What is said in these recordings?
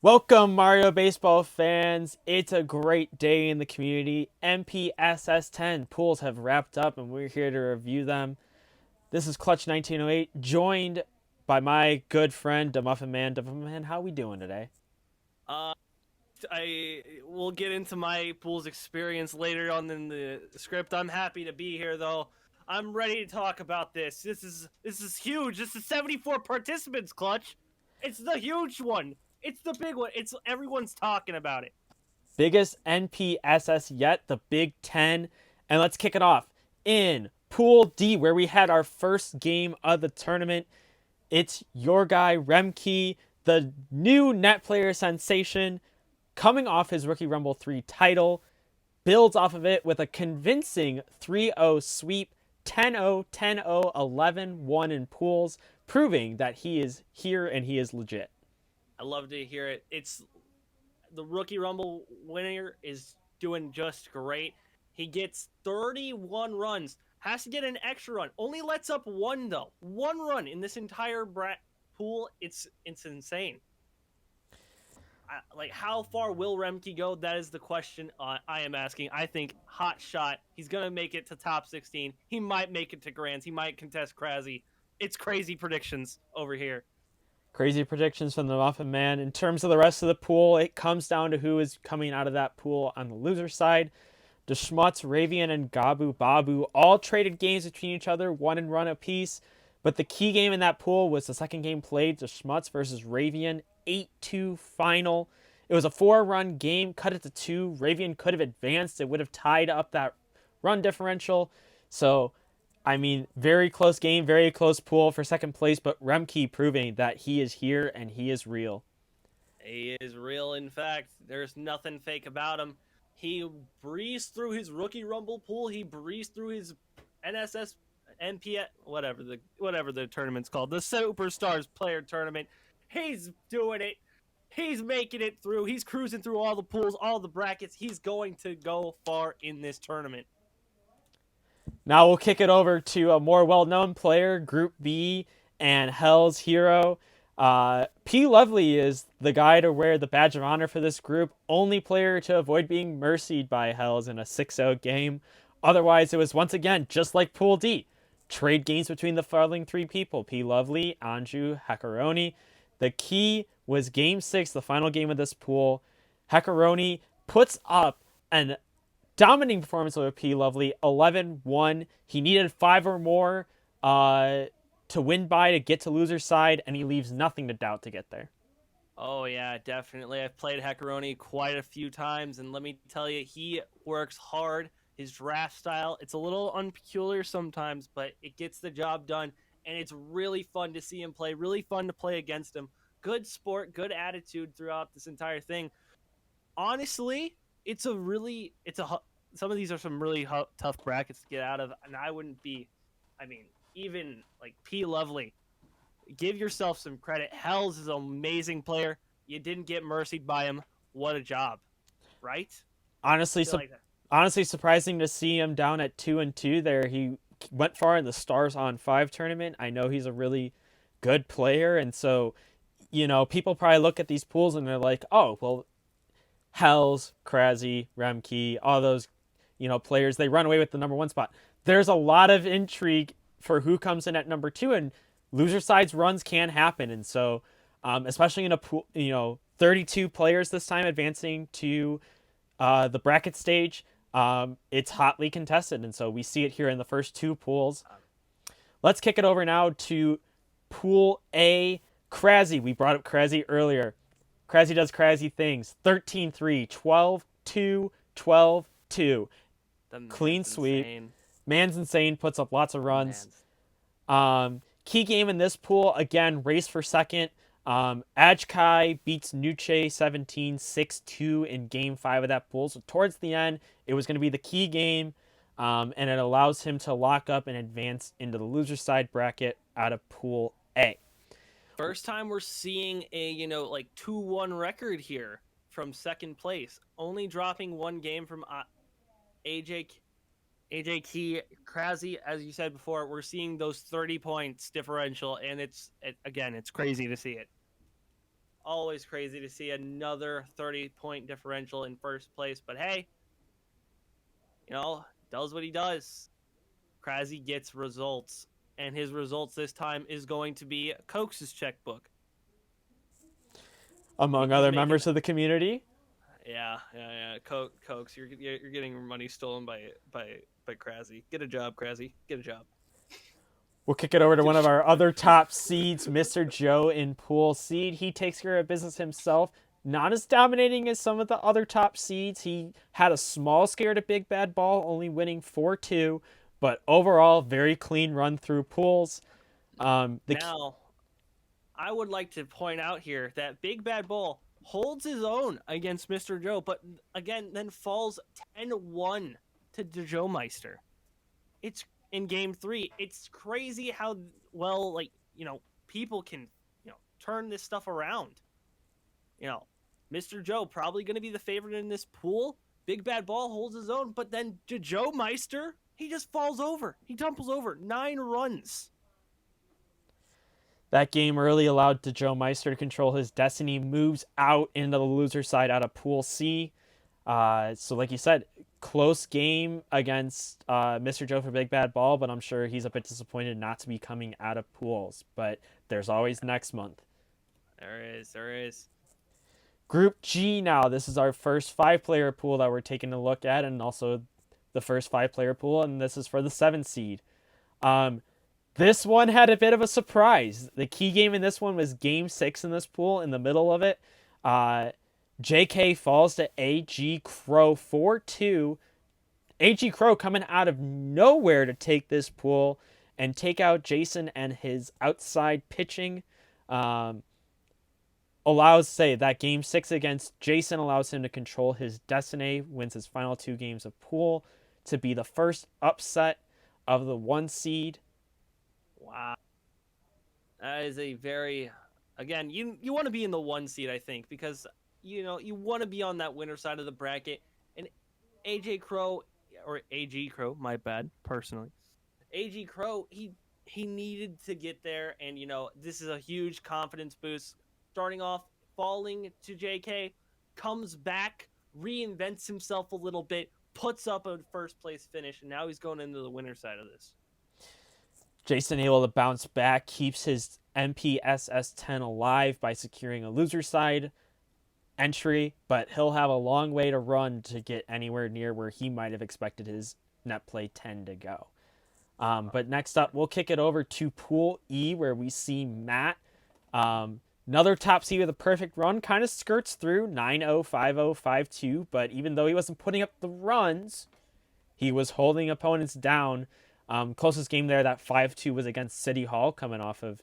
Welcome, Mario Baseball fans. It's a great day in the community. NPSS 10 pools have wrapped up, and we're here to review them. This is Clutch 1908, joined by my good friend, the Muffin Man. The Muffin Man, how we doing today? Uh, I will get into my pool's experience later on in the script. I'm happy to be here though. I'm ready to talk about this. This is huge. This is 74 participants, Clutch. It's the huge one. It's the big one. It's everyone's talking about it. Biggest NPSS yet, the Big Ten. And let's kick it off in Pool D, where we had our first game of the tournament. It's your guy, Remke, the new net player sensation, coming off his Rookie Rumble 3 title, builds off of it with a convincing 3-0 sweep, 10-0, 10-0, 11-1 in pools, proving that he is here and he is legit. I love to hear it. It's the Rookie Rumble winner is doing just great. He gets 31 runs. Has to get an extra run. Only lets up one though. One run in this entire pool. It's insane. Like how far will Remke go? That is the question I am asking. I think hot shot. He's gonna make it to top 16. He might make it to grands. He might contest Krasny. It's crazy predictions over here. Crazy predictions from the Muffin Man. In terms of the rest of the pool, it comes down to who is coming out of that pool on the loser side. The Schmutz, Ravian, and Gabu Babu all traded games between each other, one and run apiece. But the key game in that pool was the second game played, the Schmutz versus Ravian, 8-2 final. It was a 4-run game, cut it to 2. Ravian could have advanced. It would have tied up that run differential. So, I mean, very close game, very close pool for second place, but Remke proving that he is here and he is real. He is real. In fact, there's nothing fake about him. He breezed through his rookie rumble pool. He breezed through his NSS NPS whatever the tournament's called, the Superstars Player Tournament. He's doing it. He's making it through. He's cruising through all the pools, all the brackets. He's going to go far in this tournament. Now we'll kick it over to a more well-known player, Group B, and Hell's hero. P. Lovely is the guy to wear the badge of honor for this group. Only player to avoid being mercied by Hells in a 6-0 game. Otherwise, it was once again just like Pool D. Trade games between the following three people: P. Lovely, Anju, Hackeroni. The key was Game 6, the final game of this pool. Hackeroni puts up an dominating performance over P. Lovely, 11-1. He needed 5 or more to win by to get to loser's side, and he leaves nothing to doubt to get there. Oh yeah, definitely. I've played Hackeroni quite a few times, and let me tell you, he works hard. His draft style, it's a little unpeculiar sometimes, but it gets the job done, and it's really fun to see him play, really fun to play against him. Good sport, good attitude throughout this entire thing. Honestly, some of these are some really tough brackets to get out of, and I wouldn't be, I mean, even like P. Lovely, give yourself some credit. Hells is an amazing player. You didn't get mercied by him. What a job, right? Honestly, Feel like that. honestly surprising to see him down at 2-2 there. He went far in the Stars on 5 tournament. I know he's a really good player, and so people probably look at these pools and they're like, oh, well, Hells, Krasny, Remke, all those, players, they run away with the number 1 spot. There's a lot of intrigue for who comes in at number 2, and loser sides runs can happen. And so, especially in a pool, 32 players this time advancing to the bracket stage, it's hotly contested. And so we see it here in the first 2 pools. Let's kick it over now to Pool A. Krasny. We brought up Krasny earlier. Krasny does Krasny things. 13-3, 12-2, 12-2. The Clean man's sweep. insane. Man's insane, puts up lots of runs. Man's Key game in this pool, again, race for second. Ajkai beats Nuche 17, 6-2 in game 5 of that pool. So towards the end, it was going to be the key game, and it allows him to lock up and advance into the loser side bracket out of Pool A. first time we're seeing a like 2-1 record here from second place, only dropping one game from AJ AJ Key, Krasny, as you said before, we're seeing those 30 points differential, and again, it's crazy to see it. always crazy to see another 30-point differential in first place. But hey, does what he does. Krasny gets results, and his results this time is going to be Cokes' checkbook. Among He's other making, members of the community. yeah. Cokes, you're getting your money stolen by Krasny. Get a job, Krasny. Get a job. We'll kick it over to Get one a of job. our other top seeds, Mr. Joe in pool seed. He takes care of business himself. Not as dominating as some of the other top seeds. He had a small scare to Big Bad Ball, only winning 4-2, but overall, very clean run through pools. The Now, I would like to point out here that Big Bad Bull holds his own against Mr. Joe, but again, then falls 10-1 to the Joe Meister. It's in game 3. It's crazy how well, people can, turn this stuff around. You know, Mr. Joe probably going to be the favorite in this pool. Big Bad Ball holds his own, but then Joe Meister, he just falls over. He tumbles over 9 runs. That game early allowed Joe Meister to control his destiny, moves out into the loser side out of Pool C. So like you said, close game against Mr. Joe for Big Bad Ball, but I'm sure he's a bit disappointed not to be coming out of pools. But there's always next month. There is. Group G now. This is our first 5-player pool that we're taking a look at, and also the first 5-player pool, and this is for the 7 seed. This one had a bit of a surprise. The key game in this one was game 6 in this pool. In the middle of it, JK falls to AG Crow 4-2. AG Crow coming out of nowhere to take this pool and take out Jason, and his outside pitching allows, that game 6 against Jason allows him to control his destiny, wins his final 2 games of pool to be the first upset of the 1 seed. Wow. That is a very, again, you want to be in the 1 seed, I think, because, you want to be on that winner side of the bracket. And AG Crow, my bad, personally. AG Crow, he needed to get there, and, this is a huge confidence boost. Starting off, falling to JK, comes back, reinvents himself a little bit, puts up a first place finish, and now he's going into the winner side of this. Jason able to bounce back, keeps his NPSS 10 alive by securing a loser side entry, but he'll have a long way to run to get anywhere near where he might have expected his net play 10 to go. But next up, we'll kick it over to Pool E, where we see Matt. Another top seed with a perfect run, kind of skirts through 9-0, 5-0, 5-2, but even though he wasn't putting up the runs, he was holding opponents down. Closest game there, that 5-2, was against City Hall, coming off of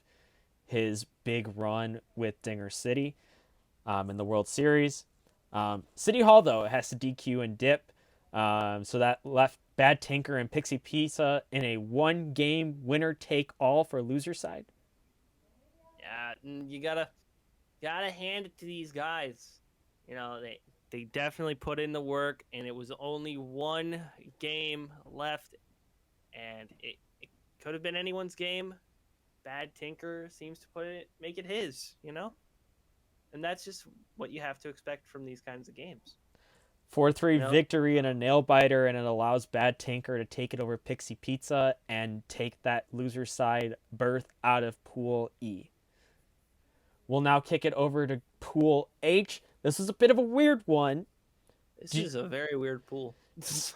his big run with Dinger City in the World Series. City Hall, though, has to DQ and dip, so that left Bad Tinker and Pixie Pizza in a 1-game winner-take-all for loser side. Yeah, you gotta hand it to these guys. They definitely put in the work, and it was only 1 game left. And it could have been anyone's game. Bad Tinker seems to make it his, And that's just what you have to expect from these kinds of games. 4-3 victory and a nail biter, and it allows Bad Tinker to take it over Pixie Pizza and take that loser side berth out of Pool E. We'll now kick it over to Pool H. This is a bit of a weird one. This is a very weird pool.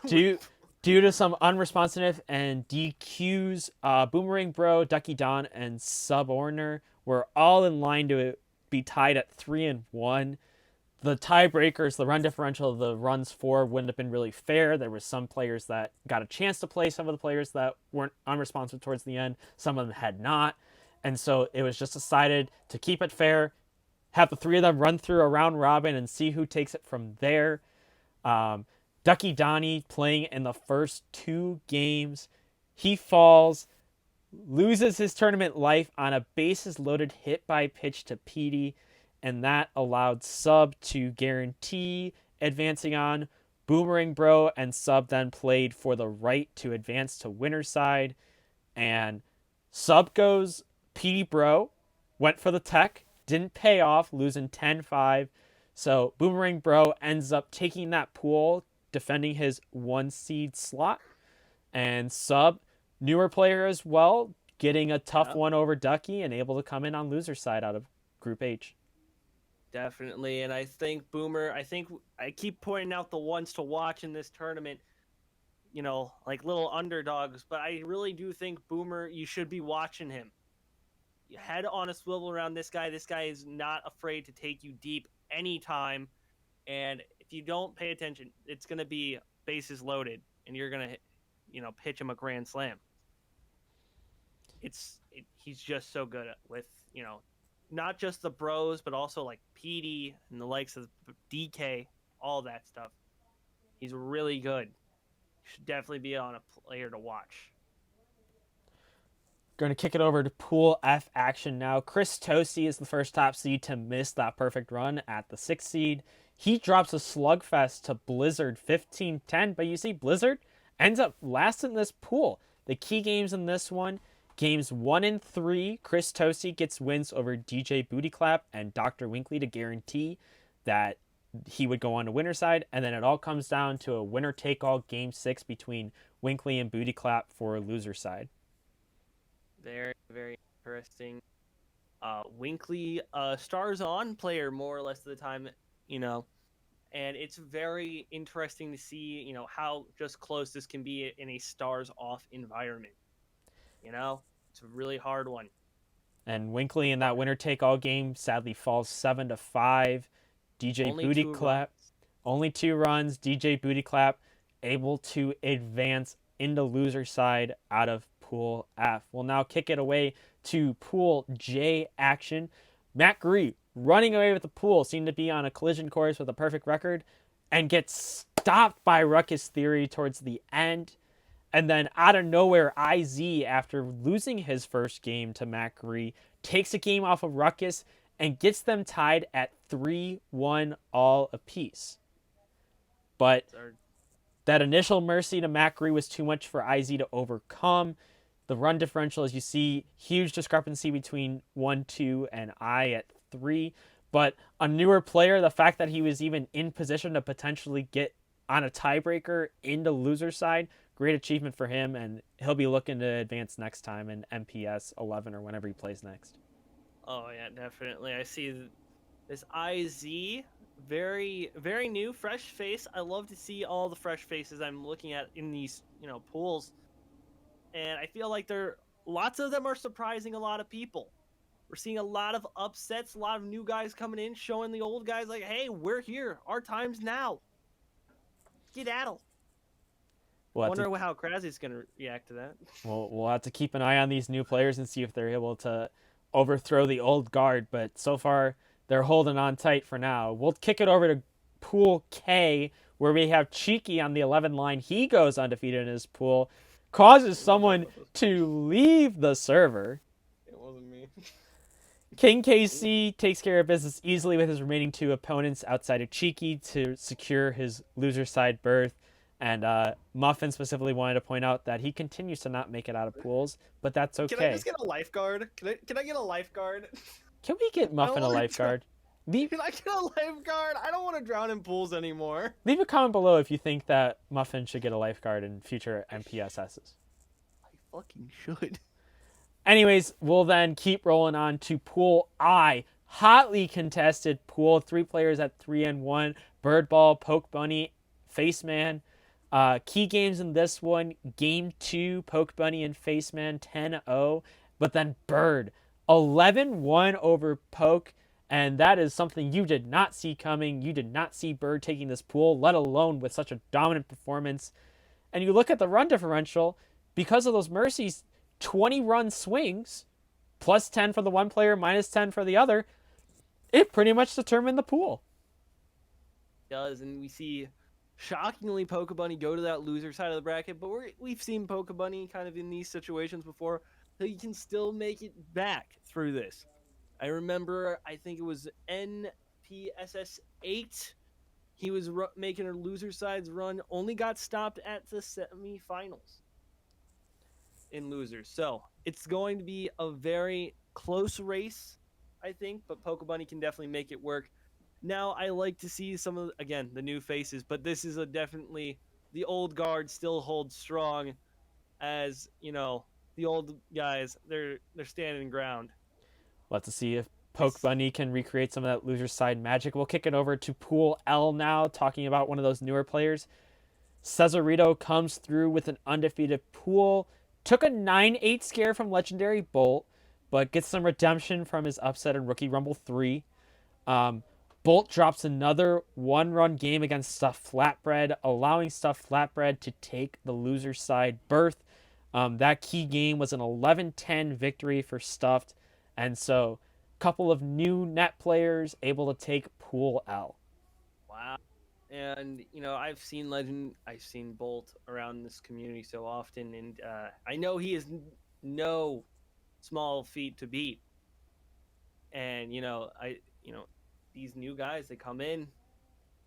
Due to some unresponsiveness and DQs, Boomerang Bro, Ducky Don, and Suborner were all in line to be tied at 3-1. The tiebreakers, the run differential of the runs for, wouldn't have been really fair. There were some players that got a chance to play, some of the players that weren't unresponsive towards the end, some of them had not. And so it was just decided to keep it fair, have the 3 of them run through a round robin and see who takes it from there. Ducky Donnie playing in the first 2 games. He falls, loses his tournament life on a bases loaded hit by pitch to Petey, and that allowed Sub to guarantee advancing on. Boomerang Bro and Sub then played for the right to advance to winner side, and Sub goes Petey Bro, went for the tech, didn't pay off, losing 10-5. So Boomerang Bro ends up taking that pool, defending his 1 seed slot. And Sub, newer player as well, getting a tough Yeah, one over Ducky and able to come in on loser side out of Group H. definitely. And I think Boomer, I think I keep pointing out the ones to watch in this tournament, like little underdogs, but I really do think Boomer, you should be watching him. Head on a swivel around this guy. This guy is not afraid to take you deep anytime. And if you don't pay attention, it's going to be bases loaded and you're going to, pitch him a grand slam. He's just so good with, not just the bros, but also like PD and the likes of DK, all that stuff. He's really good. Should definitely be on a player to watch. Going to kick it over to Pool F action now. Chris Tosi is the first top seed to miss that perfect run at the 6th seed. He drops a slugfest to Blizzard 15-10, but you see Blizzard ends up last in this pool. The key games in this one, games 1 and 3, Chris Tosi gets wins over DJ Bootyclap and Dr. Winkley to guarantee that he would go on to winner side, and then it all comes down to a winner-take-all game 6 between Winkley and Bootyclap for loser side. Very, very interesting. Winkley, stars on player more or less of the time, and it's very interesting to see, how just close this can be in a stars off environment. It's a really hard one. And Winkley in that winner take all game sadly falls 7-5. DJ Bootyclap, only 2 runs. DJ Bootyclap able to advance into loser side out of Pool F. We'll now kick it away to Pool J action. Matt Gree running away with the pool, seemed to be on a collision course with a perfect record, and gets stopped by Ruckus Theory towards the end. And then out of nowhere, IZ, after losing his first game to Matt Gree, takes a game off of Ruckus and gets them tied at 3-1 all apiece. But that initial mercy to Matt Gree was too much for IZ to overcome. The run differential, as you see, huge discrepancy between 1-2 and I at 3. But a newer player, the fact that he was even in position to potentially get on a tiebreaker into loser side, great achievement for him, and he'll be looking to advance next time in NPSS 11 or whenever he plays next. Oh, yeah, definitely. I see this IZ, very, very new, fresh face. I love to see all the fresh faces I'm looking at in these, pools. And I feel like lots of them are surprising a lot of people. We're seeing a lot of upsets, a lot of new guys coming in, showing the old guys like, hey, we're here. Our time's now. Skedaddle. Wonder how Krasi's going to react to that. We'll have to keep an eye on these new players and see if they're able to overthrow the old guard. But so far, they're holding on tight for now. We'll kick it over to Pool K, where we have Cheeky on the 11 line. He goes undefeated in his pool, causes someone to leave the server. It wasn't me. King KC takes care of business easily with his remaining 2 opponents outside of Cheeky to secure his loser side berth. And Muffin specifically wanted to point out that he continues to not make it out of pools, but that's okay. Can I just get a lifeguard? Can I get a lifeguard? Can we get Muffin a lifeguard? Can I get a lifeguard? I don't want to drown in pools anymore. Leave a comment below if you think that Muffin should get a lifeguard in future NPSSs. I fucking should. Anyways, we'll then keep rolling on to Pool I. Hotly contested pool. 3 players at 3-1. Birdball, Poke Bunny, Faceman. Key games in this one, Game 2, Poke Bunny and Faceman 10-0. But then Bird, 11-1 over Poke. And that is something you did not see coming. You did not see Bird taking this pool, let alone with such a dominant performance. And you look at the run differential, because of those mercies, 20 run swings, plus 10 for the one player, minus 10 for the other, it pretty much determined the pool. It does, and we see, shockingly, Pokebunny go to that loser side of the bracket, but we've seen Pokebunny kind of in these situations before, so he can still make it back through this. I remember, I think it was NPSS 8, he was making a loser sides run, only got stopped at the semifinals in losers. So it's going to be a very close race, I think, but Pokebunny can definitely make it work. Now, I like to see some of, again, the new faces, but this is a definitely the old guard still holds strong as, the old guys, they're standing ground. Let's see if I Poke Bunny can recreate some of that loser side magic. We'll kick it over to Pool L now, talking about one of those newer players. Cesarito comes through with an undefeated pool. Took a 9-8 scare from Legendary Bolt, but gets some redemption from his upset in Rookie Rumble 3. Um, Bolt drops another one-run game against Stuffed Flatbread, allowing Stuffed Flatbread to take the loser side berth. That key game was an 11-10 victory for Stuffed, and so a couple of new net players able to take Pool L. Wow. And I've seen Bolt around this community so often, and I know he is no small feat to beat. And these new guys, they come in,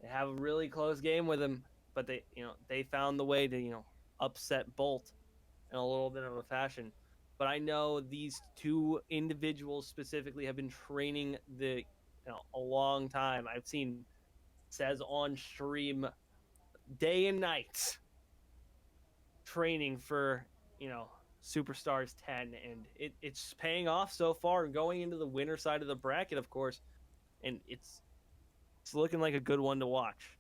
they have a really close game with him, but they found the way to upset Bolt in a little bit of a fashion. But I know these two individuals specifically have been training a long time. I've seen says on stream day and night training for Superstars 10, and it's paying off so far and going into the winner side of the bracket, of course, and it's looking like a good one to watch.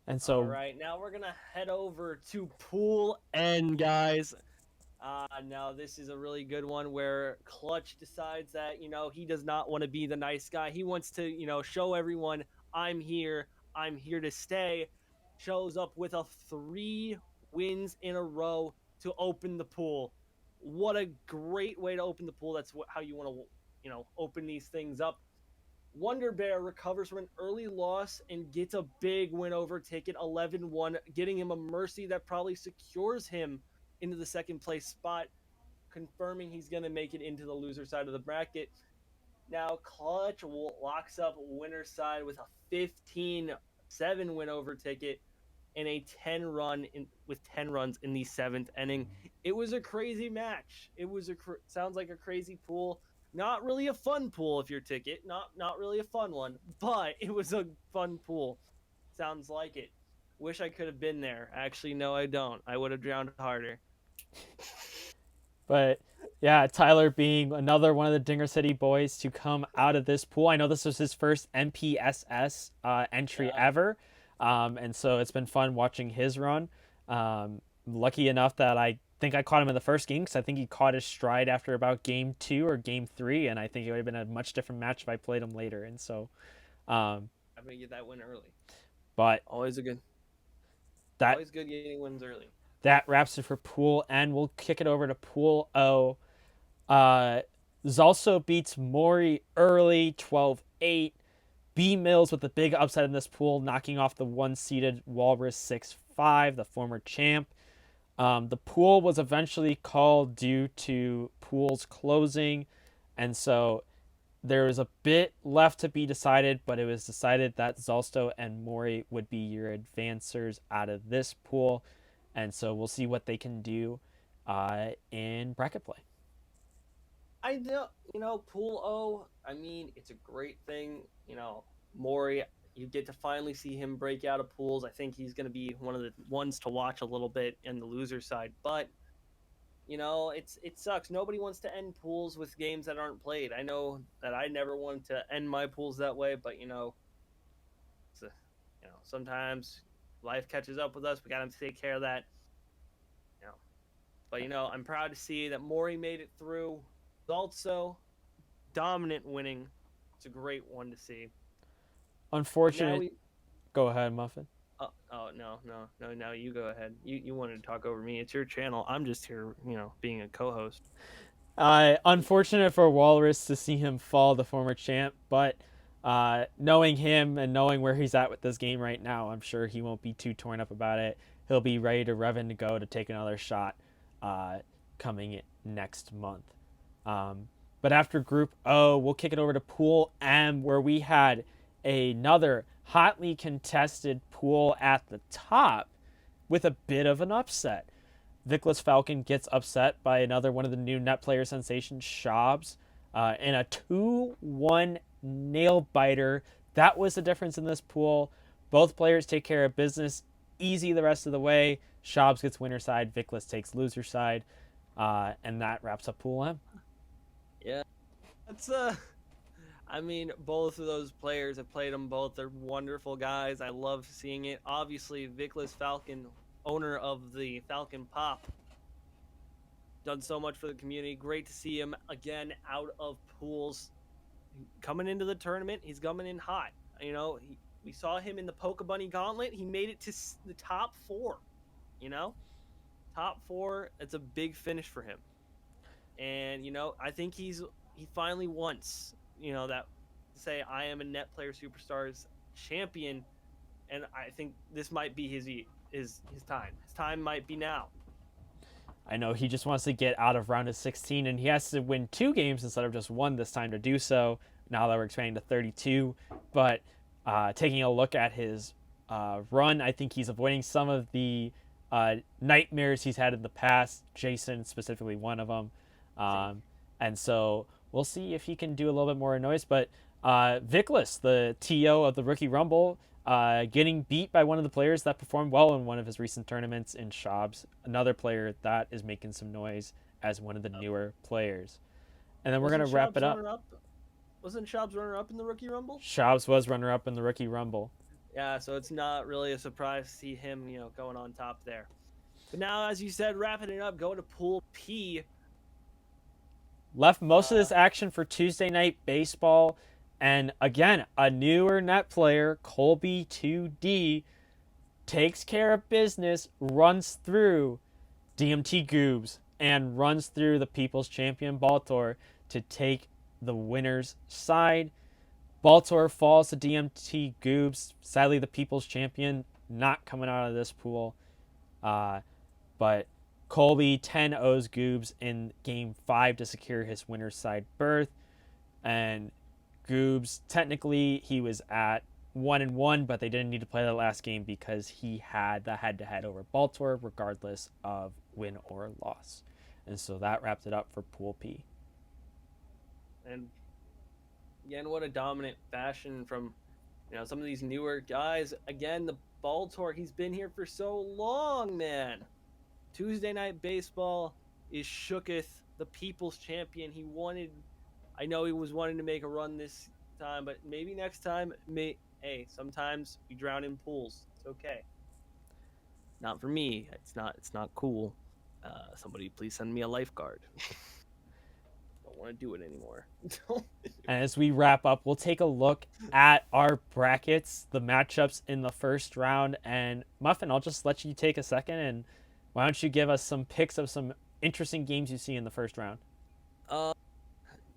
And All so right, now we're gonna head over to Pool N, guys. Now this is a really good one where Clutch decides that he does not want to be the nice guy. He wants to show everyone I'm here to stay. Shows up with a 3 wins in a row to open the pool. What a great way to open the pool. That's how you want to open these things up. Wonder Bear recovers from an early loss and gets a big win over Ticket 11-1, getting him a mercy that probably secures him into the second place spot, confirming he's going to make it into the loser side of the bracket. Now, Clutch locks up winner side with a 15-7 win over Ticket and a 10 run with 10 runs in the 7th inning. It was a crazy match. It was sounds like a crazy pool. Not really a fun pool if you're Ticket. Not really a fun one, but it was a fun pool. Sounds like it. Wish I could have been there. Actually, no, I don't. I would have drowned harder. But yeah, Tyler being another one of the Dinger City boys to come out of this pool. I know this was his first NPSS entry ever. And so it's been fun watching his run. Lucky enough that I think I caught him in the first game because I think he caught his stride after about game 2 or game 3. And I think it would have been a much different match if I played him later. And so, I'm going to get that win early. But always good getting wins early. That wraps it for Pool N. We'll kick it over to Pool O. Zalso beats Mori early, 12-8. B Mills with the big upset in this pool, knocking off the one-seeded Walrus 6-5, the former champ. The pool was eventually called due to pools closing, and so there was a bit left to be decided, but it was decided that Zalsto and Mori would be your advancers out of this pool. And so we'll see what they can do in bracket play. I know, Pool O, I mean, it's a great thing. Mori, you get to finally see him break out of pools. I think he's going to be one of the ones to watch a little bit in the loser side. But, it sucks. Nobody wants to end pools with games that aren't played. I know that I never wanted to end my pools that way, but, sometimes life catches up with us. We got to take care of that. But I'm proud to see that Mori made it through. Also, dominant winning. It's a great one to see. Unfortunate. Go ahead, Muffin. No. Now you go ahead. You wanted to talk over me. It's your channel. I'm just here, being a co-host. Unfortunate for Walrus to see him fall, the former champ, but knowing him and knowing where he's at with this game right now, I'm sure he won't be too torn up about it. He'll be ready to rev in to go to take another shot coming next month. But after Group O, we'll kick it over to Pool M, where we had another hotly contested pool at the top with a bit of an upset. Vickless Falcon gets upset by another one of the new net player sensations, Shabs. in a 2-1 nail biter. That was the difference in this pool. Both players take care of business easy the rest of the way. Schaubs gets winner side, Vickless takes loser side, and that wraps up Pool M. Yeah, that's I mean, both of those players have played them both. They're wonderful guys. I love seeing it. Obviously, Vickless Falcon, owner of the Falcon Pop, done so much for the community. Great to see him again out of pools, coming into the tournament. He's coming in hot. We saw him in the Poke Bunny Gauntlet. He made it to the top four. You know, top four. It's a big finish for him. And I think he finally wants that to say I am a Net Player Superstars champion, and I think this might be his time. His time might be now. I know he just wants to get out of round of 16, and he has to win 2 games instead of just 1 this time to do so. Now that we're expanding to 32, but taking a look at his run, I think he's avoiding some of the nightmares he's had in the past. Jason specifically one of them, and so we'll see if he can do a little bit more noise. But Vickless, the TO of the Rookie Rumble, getting beat by one of the players that performed well in one of his recent tournaments in Schaubs, another player that is making some noise as one of the newer players. And then we're going to wrap it up. Wasn't Schaubs runner-up in the Rookie Rumble? Schaubs was runner-up in the Rookie Rumble. Yeah, so it's not really a surprise to see him, going on top there. But now, as you said, wrapping it up, going to Pool P. Left most of this action for Tuesday Night Baseball. And again, a newer net player, Colby 2D, takes care of business, runs through DMT Goobs, and runs through the People's Champion Baltor to take the winner's side. Baltor falls to DMT Goobs. Sadly, the People's Champion not coming out of this pool. But Colby 10-0s Goobs in Game 5 to secure his winner's side berth. And Goobs, technically, he was at 1-1, but they didn't need to play that last game because he had the head-to-head over Baltor, regardless of win or loss. And so that wrapped it up for Pool P. And again, what a dominant fashion from some of these newer guys. Again, the Baltor, he's been here for so long, man. Tuesday Night Baseball is shooketh the People's Champion. I know he was wanting to make a run this time, but maybe next time. Hey, sometimes we drown in pools. It's okay. Not for me. It's not cool. Somebody please send me a lifeguard. Don't want to do it anymore. And as we wrap up, we'll take a look at our brackets, the matchups in the first round. And Muffin, I'll just let you take a second, and why don't you give us some picks of some interesting games you see in the first round?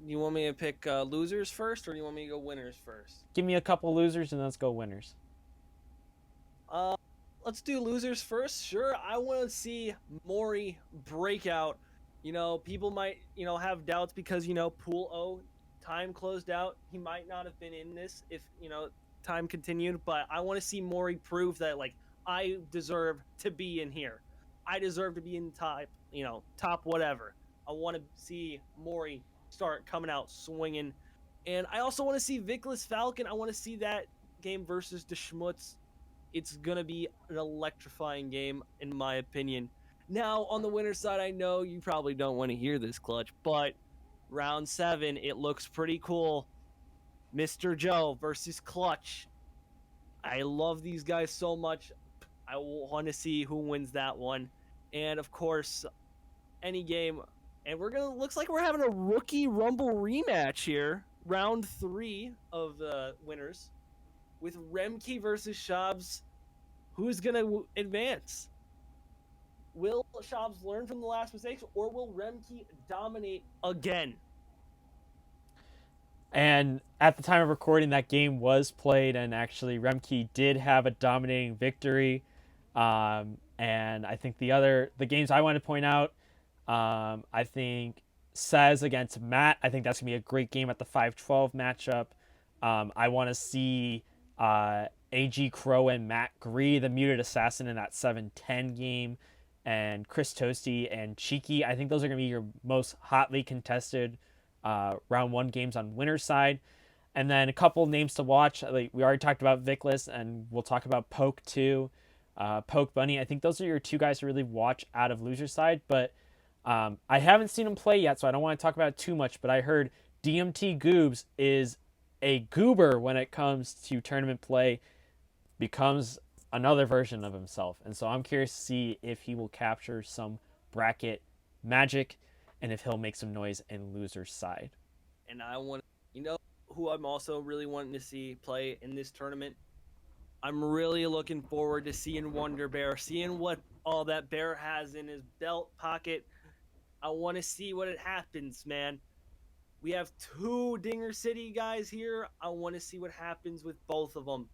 You want me to pick losers first, or do you want me to go winners first? Give me a couple losers, and let's go winners. Let's do losers first. Sure, I want to see Maury break out. People might, have doubts because, Pool O, time closed out. He might not have been in this if, time continued. But I want to see Maury prove that, I deserve to be in here. I deserve to be in top whatever. I want to see Maury start coming out swinging. And I also want to see Vickless Falcon. I want to see that game versus Deschmutz. It's going to be an electrifying game, in my opinion. Now, on the winner's side, I know you probably don't want to hear this, Clutch, but round 7, it looks pretty cool. Mr. Joe versus Clutch. I love these guys so much. I want to see who wins that one. And, of course, any game. And looks like we're having a Rookie Rumble rematch here. Round 3 of the winners. With Remke versus Schaubs. Who's going to advance? Will Schaubs learn from the last mistakes, or will Remke dominate again? And at the time of recording, that game was played, and actually Remke did have a dominating victory. And I think the games I want to point out, I think Says against Matt, I think that's going to be a great game at the 5-12 matchup. I want to see AG Crow and Matt Gree, the Muted Assassin, in that 7-10 game. And Chris Toasty and Cheeky, I think those are going to be your most hotly contested round one games on winner's side. And then a couple names to watch. Like we already talked about Vickless, and we'll talk about Poke too. Poke Bunny. I think those are your two guys to really watch out of loser side. But I haven't seen him play yet, so I don't want to talk about it too much. But I heard DMT Goobs is a goober when it comes to tournament play, becomes another version of himself. And so I'm curious to see if he will capture some bracket magic and if he'll make some noise in loser's side. And I want, who I'm also really wanting to see play in this tournament. I'm really looking forward to seeing Wonder Bear, seeing what all that bear has in his belt pocket. I want to see what it happens, man. We have two Dinger City guys here. I want to see what happens with both of them.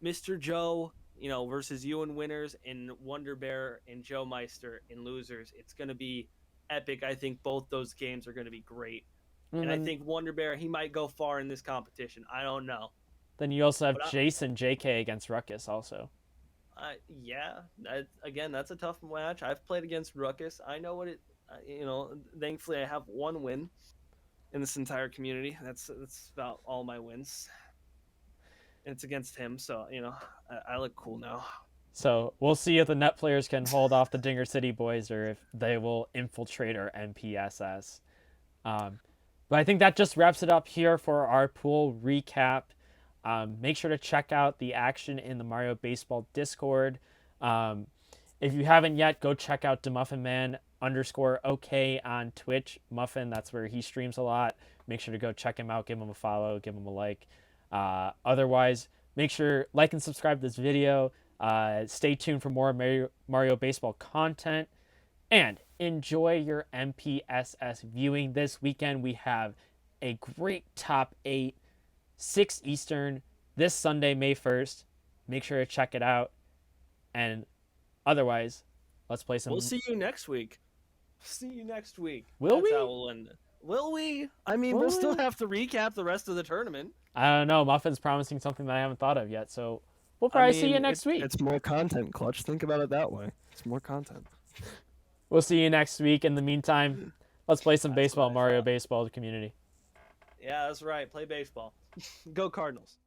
Mr. Joe, versus you in winners, and Wonder Bear and Joe Meister in losers. It's going to be epic. I think both those games are going to be great. And I think Wonder Bear, he might go far in this competition. I don't know. Then you also have Jason JK against Ruckus also. Yeah. Again, that's a tough match. I've played against Ruckus. I know what it. Thankfully I have one win in this entire community. That's about all my wins. And it's against him, so I look cool now. So we'll see if the net players can hold off the Dinger City boys or if they will infiltrate our NPSS. But I think that just wraps it up here for our pool recap. Make sure to check out the action in the Mario Baseball Discord. If you haven't yet, go check out _OK on Twitch. Muffin, that's where he streams a lot. Make sure to go check him out, give him a follow, give him a like. Otherwise, make sure like and subscribe to this video. Stay tuned for more Mario Baseball content. And enjoy your NPSS viewing. This weekend we have a great top 8, 6 Eastern, this Sunday, May 1st. Make sure to check it out. And otherwise, let's play some... We'll see you next week. Will That's we? How we'll end it. Will we? I mean, we'll still have to recap the rest of the tournament. I don't know. Muffin's promising something that I haven't thought of yet, so we'll probably see you next week. It's more content, Clutch. Think about it that way. It's more content. We'll see you next week. In the meantime, let's play some baseball, Mario Baseball community. Yeah, that's right. Play baseball. Go Cardinals.